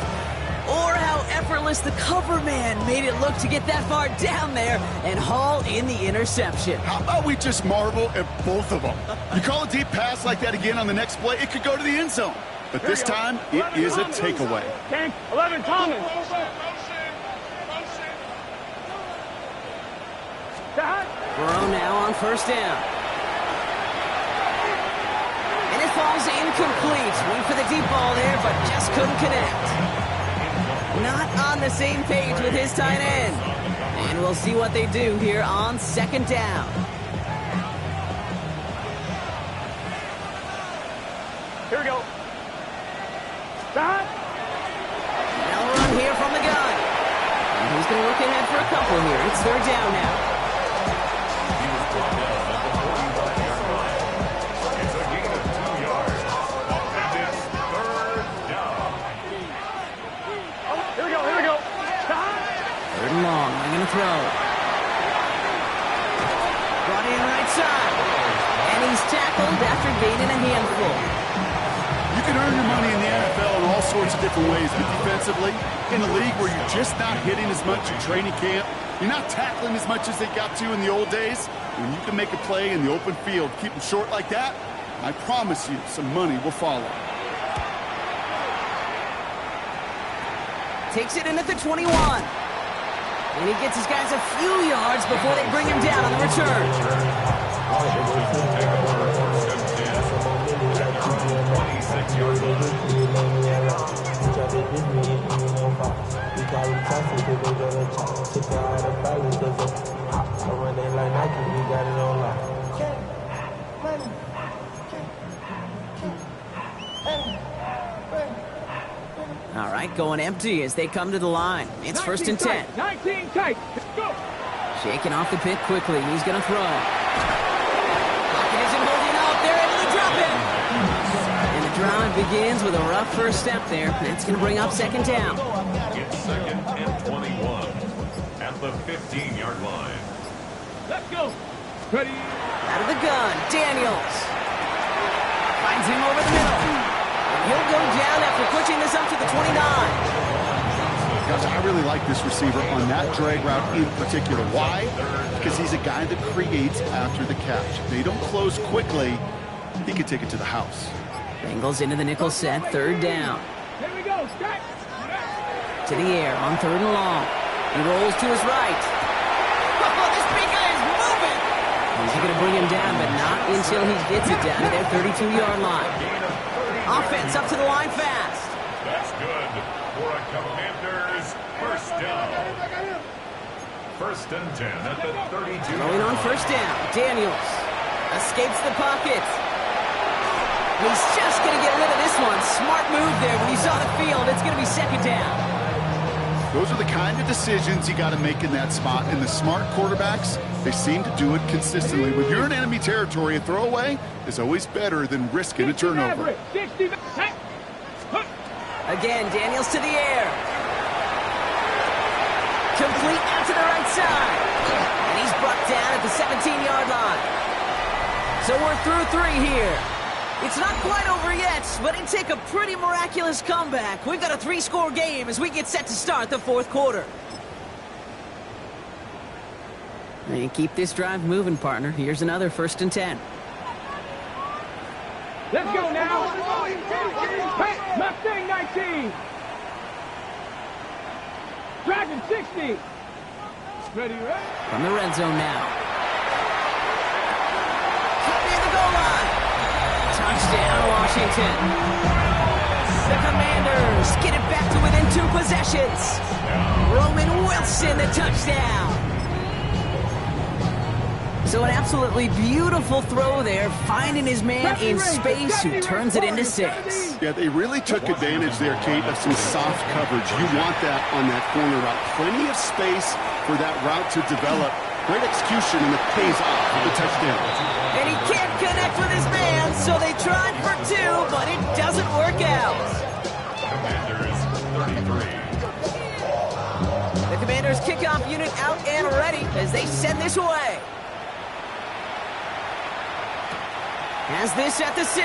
or how effortless the cover man made it look to get that far down there and haul in the interception. How about we just marvel at both of them? You call a deep pass like that again on the next play, it could go to the end zone. But this time, it is a takeaway. 10, 11, Thomas. Burrow now on first down. And it falls incomplete. Went for the deep ball there, but just couldn't connect. Not on the same page with his tight end. And we'll see what they do here on second down. Here we go. Now a run here from the gun. And he's going to look ahead for a couple here. It's third down now. He was brought down at the 45-yard line. It's a gain of 2 yards. And it's third down. Here we go, here we go. Third and long. I'm going to throw. Brought in right side. And he's tackled after gaining a handful. You can earn your money in the NFL in all sorts of different ways, but defensively, in a league where you're just not hitting as much in training camp, you're not tackling as much as they got to in the old days, when you can make a play in the open field, keep them short like that, I promise you some money will follow. Takes it in at the 21. And he gets his guys a few yards before they bring him down on the return. All right, going empty as they come to the line. It's first and 10. 19 tight. Go. Shaking off the pit quickly. He's going to throw. Pocket isn't holding up. They're able to drop him. And the drive begins with a rough first step there. That's going to bring up second down. It's second and 21 at the 15-yard line. Let's go. Ready. Out of the gun, Daniels. Finds him over the middle. He'll go down after pushing this up to the 29. Gosh, I really like this receiver on that drag route in particular. Why? Because he's a guy that creates after the catch. If they don't close quickly, he can take it to the house. Bengals into the nickel set, third down. Here we go. Strike. To the air on third and long. He rolls to his right. Oh, this big guy is moving. He's going to bring him down, but not until he gets it down to their 32-yard line. Offense up to the line fast. That's good for a Commanders first down. First and 10 at the 32. Going on first down. Daniels escapes the pocket. He's just going to get rid of this one. Smart move there when he saw the field. It's going to be second down. Those are the kind of decisions you got to make in that spot. And the smart quarterbacks, they seem to do it consistently. When you're in enemy territory, a throwaway is always better than risking a turnover. Again, Daniels to the air. Complete out to the right side. And he's brought down at the 17-yard line. So we're through 3 here. It's not quite over yet, but it'd take a pretty miraculous comeback. We've got a 3-score game as we get set to start the fourth quarter. And keep this drive moving, partner. Here's another first and 10. Let's go now. Hey, Mustang 19. Dragon 60. Ready, right? From the red zone now. Near the goal line. Touchdown, Washington. The Commanders get it back to within 2 possessions. Roman Wilson, the touchdown. So an absolutely beautiful throw there, finding his man in space who turns it into 6. Yeah, they really took advantage there, Kate, of some soft coverage. You want that on that corner route. Plenty of space for that route to develop. Great execution, and it pays off with the touchdown. And he can't connect with his man, so they tried for 2, but it doesn't work out. Commanders 33. The Commanders' kickoff unit out and ready as they send this away. Has this at the 6.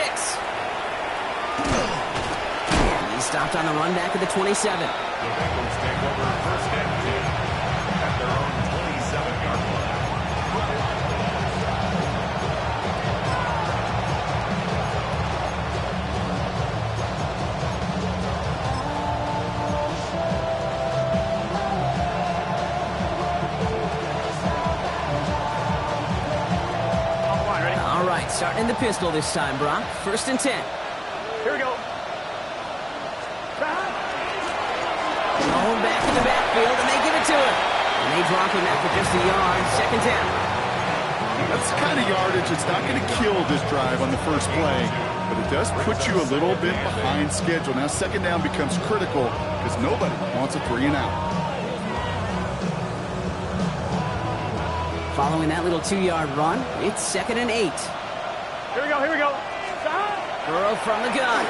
And he's stopped on the run back at the 27. The Bengals take over 1st and 10 at their own 27-yard line. All right, starting in the pistol this time, Brock. 1st and 10. Here we go. Thrown back in the backfield, and they give it to him. And they drop him after just a yard. 2nd down. That's the kind of yardage that's not going to kill this drive on the first play, but it does put you a little bit behind schedule. Now 2nd down becomes critical because nobody wants a 3 and out. Following that little 2-yard run, it's 2nd and 8. Here we go, here we go. Burrow from the gun.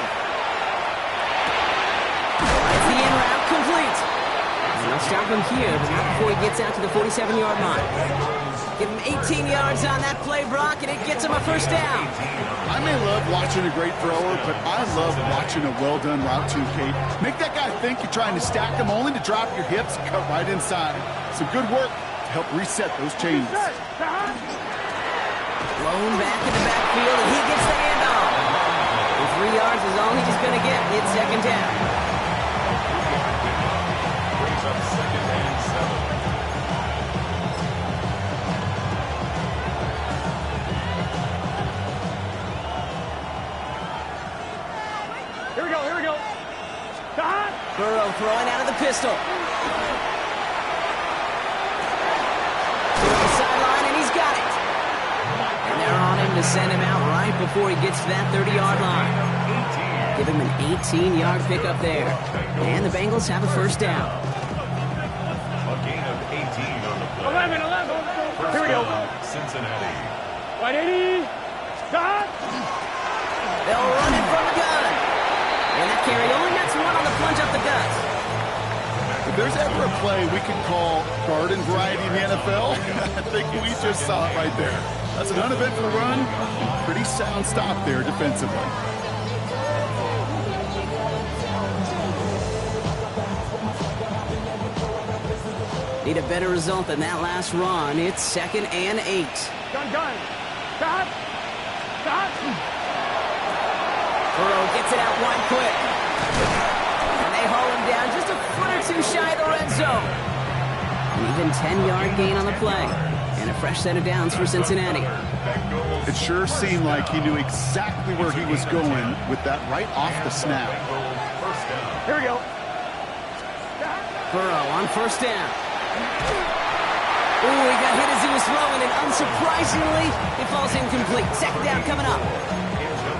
Finds the in route complete. And they'll stop him here, but not before he gets out to the 47-yard line. Give him 18 yards on that play, Brock, and it gets him a 1st down. I may love watching a great thrower, but I love watching a well-done route too, Kate. Make that guy think you're trying to stack him only to drop your hips and cut right inside. Some good work to help reset those chains. Blown back in the backfield, and he gets the handoff. And 3 yards is all he's going to get. It's 2nd down. Brings up 2nd and 7. Here we go, here we go. Burrow throwing out of the pistol. To the sideline, and he's got it. And they're on him to send him out right before he gets to that 30-yard line. Give him an 18-yard pickup there. And the Bengals have a 1st down. A gain of 18 on the play. 11. Here we go. Cincinnati. Right 80. Stop. They'll run it from the gun. And that carry only gets 1 on the plunge up the gut. If there's ever a play we can call garden variety in the NFL, I think we just saw it right there. That's an uneventful run. Pretty sound stop there defensively. Need a better result than that last run. It's 2nd and 8. Gun. Stop. Burrow gets it out wide quick. And they haul him down just a foot or 2 shy of the red zone. An even 10-yard gain on the play. And a fresh set of downs for Cincinnati. It sure seemed like he knew exactly where he was going with that right off the snap. Here we go. Burrow on 1st down. Ooh, he got hit as he was throwing, and unsurprisingly, it falls incomplete. 2nd down coming up.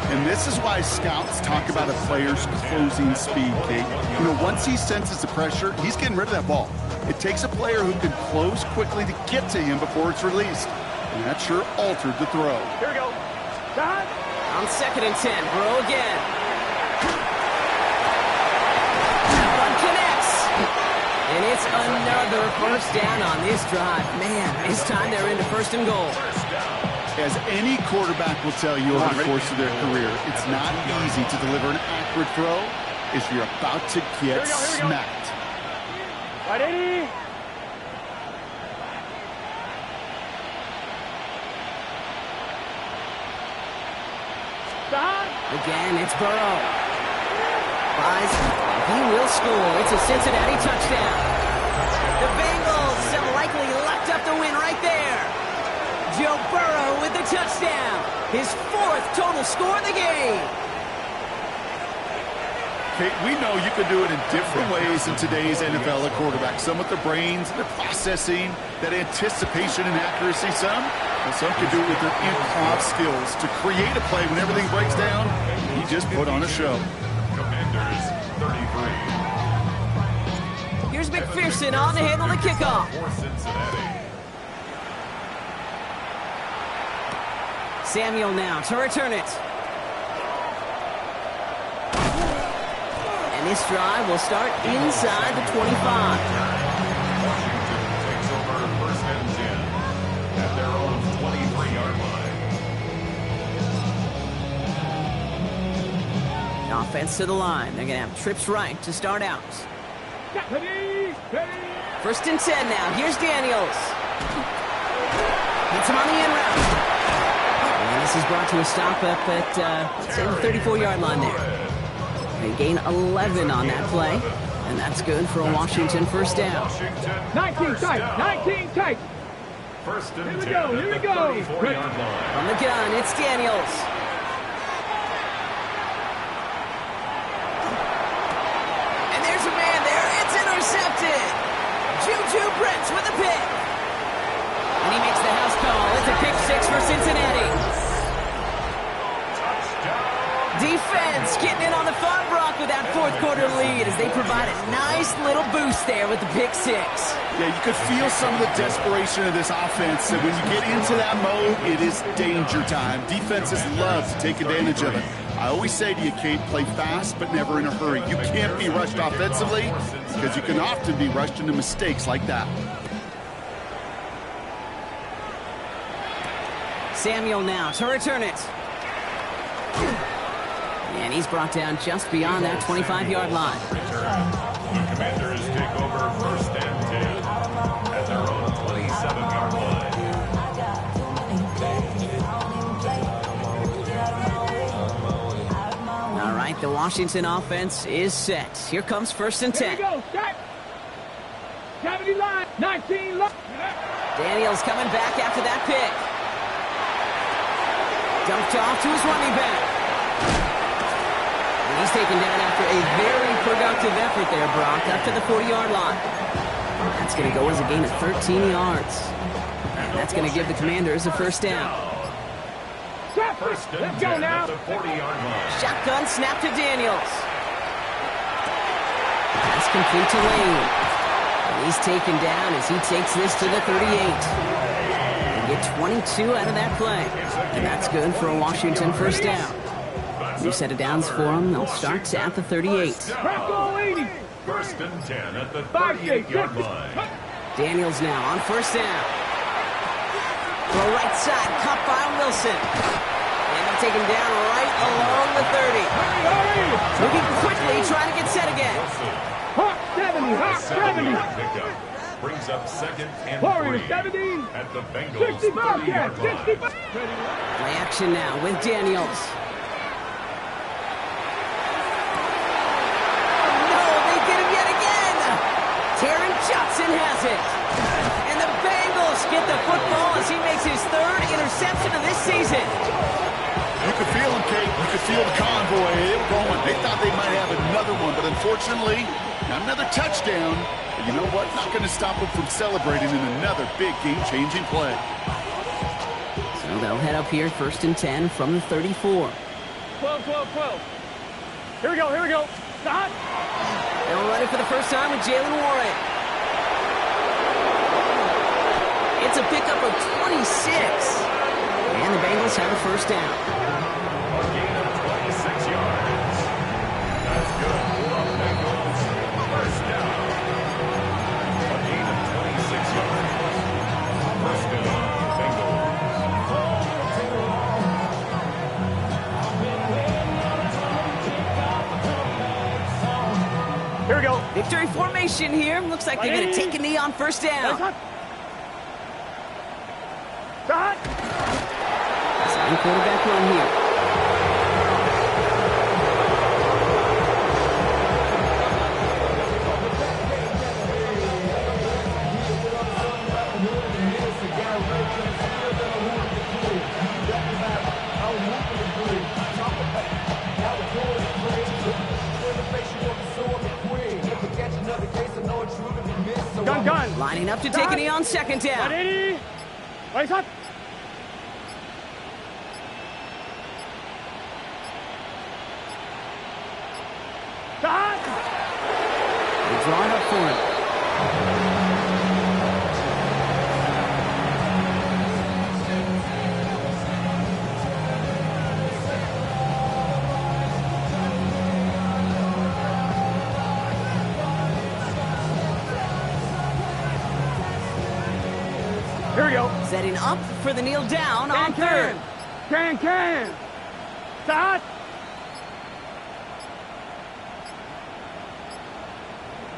And this is why scouts talk about a player's closing speed, Kate. You know, once he senses the pressure, he's getting rid of that ball. It takes a player who can close quickly to get to him before it's released. And that sure altered the throw. Here we go. Stop. On 2nd and 10, Burrow again. That one connects. And it's another 1st down on this drive. Man, this time they're into 1st and goal. As any quarterback will tell you over the course of their career, it's not easy to deliver an accurate throw as you're about to get smacked. Right 80. Stop. Again, it's Burrow. Buys, he will score. It's a Cincinnati touchdown. The Bengals have likely locked up the win right there. Joe Burrow with the touchdown. His 4th total score of the game. Kate, we know you can do it in different ways in today's NFL at quarterback. Some with their brains, their processing, that anticipation and accuracy. Some can do it with their improv skills to create a play when everything breaks down. He just put on a show. Commanders 33. Here's McPherson on to handle the kickoff. For Cincinnati. Samuel now to return it. And this drive will start inside the 25. Washington takes over first and 10 at their own 23-yard line. Offense to the line. They're going to have trips right to start out. First and 10 now. Here's Daniels. Hits him on the in route. And this is brought to a stop up at, let's say, the 34-yard line there. They gain 11 on that play, and that's good for a Washington first down. 19 tight, 19 tight. First and 10 Here we go. 34-yard line. From the gun, it's Daniels. And there's a man there. It's intercepted. Juju Brents with a pick. And he makes the house call. It's a pick six for Cincinnati. Defense getting in on the Fun Rock with that fourth quarter lead as they provide a nice little boost there with the pick six. Yeah, you could feel some of the desperation of this offense. And when you get into that mode, it is danger time. Defenses love to take advantage of it. I always say to you, Kate, play fast but never in a hurry. You can't be rushed offensively because you can often be rushed into mistakes like that. Samuel now to return it. And he's brought down just beyond that 25-yard line. The Commanders take over first and 10 at their own 27-yard line. All right, the Washington offense is set. Here comes first and 10. Here we go, set. 70 line, 19 line. Daniels coming back after that pick. Dumped off to his running back. And he's taken down after a very productive effort there, Brock, up to the 40-yard line. That's going to go as a gain of 13 yards. And that's going to give the Commanders a first down. First and 10 at the 40-yard line. Shotgun snap to Daniels. That's complete to Lane. And he's taken down as he takes this to the 38. Get 22 out of that play. And that's good for a Washington first down. New set of downs for them. They'll start at the 38. First and 10 at the 38-yard line. Daniels now on first down. Throw right side, caught by Wilson. And they're taken down right along the 30. Moving quickly, trying to get set again. Hawk 70, Hawk 70. Pickup brings up second and Warriors 3 70. at the Bengals 65, 30-yard line. 65. Play action now with Daniels. No, they get him yet again. Taron Johnson has it. And the Bengals get the football as he makes his third interception of this season. You could feel them, Kate. You could feel the convoy. They were going. They thought they might have another one, but unfortunately, not another touchdown. But you know what? Not going to stop them from celebrating in another big game-changing play. So they'll head up here, first and 10 from the 34. 12, 12, 12. Here we go, here we go. Stop. They'll run it for the first time with Jalen Warren. It's a pickup of 26. And the Bengals have a first down. A gain of 26 yards. That's good for the Bengals. First down. A gain of 26 yards. First down, Bengals. Here we go. Victory formation here. Looks like they're going to take a knee on first down. Stop. Second quarterback run here. 1. Lining up to take a knee on second down. 180. Right up. Start. They're drawing up for him. Here we go. Setting up for the kneel down on third. Can. Start.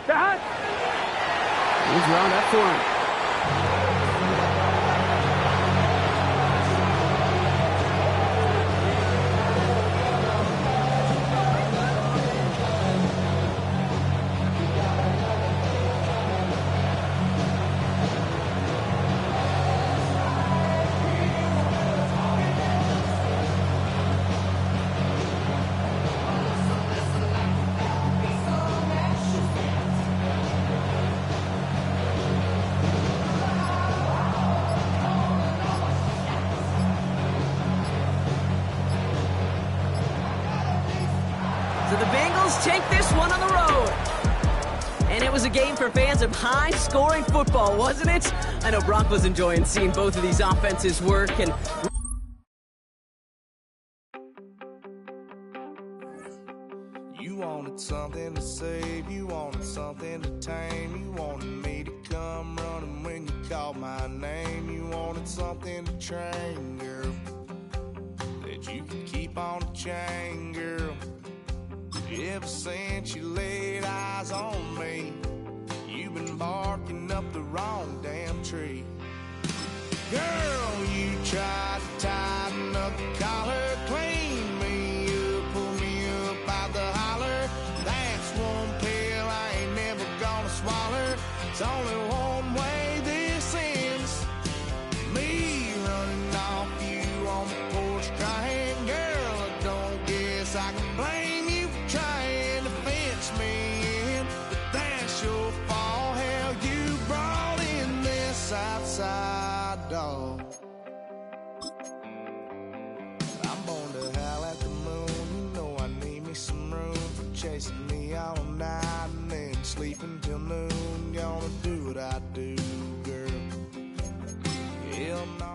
Start. He's drawn up for him. So the Bengals take this one on the road. And it was a game for fans of high-scoring football, wasn't it? I know Brock was enjoying seeing both of these offenses work. And You wanted something to save, you wanted something to tame, you wanted me to come running when you called my name, you wanted something to train, girl, that you could keep on the chain, girl. Ever since you laid eyes on me, you've been barking up the wrong damn tree. Girl, you tried to tighten up the collar, clean me up, pull me up out the holler. That's one pill I ain't never gonna swallow. It's only one way this ends. Me running off you on the porch crying. Girl, I don't guess I can blame you for trying to fence me in. But that's your fault, hell, you brought in this outside dog. I'm born to howl at the moon. You know I need me some room for chasing me all night and then sleeping till noon. Gonna do what I do, girl. Hell no.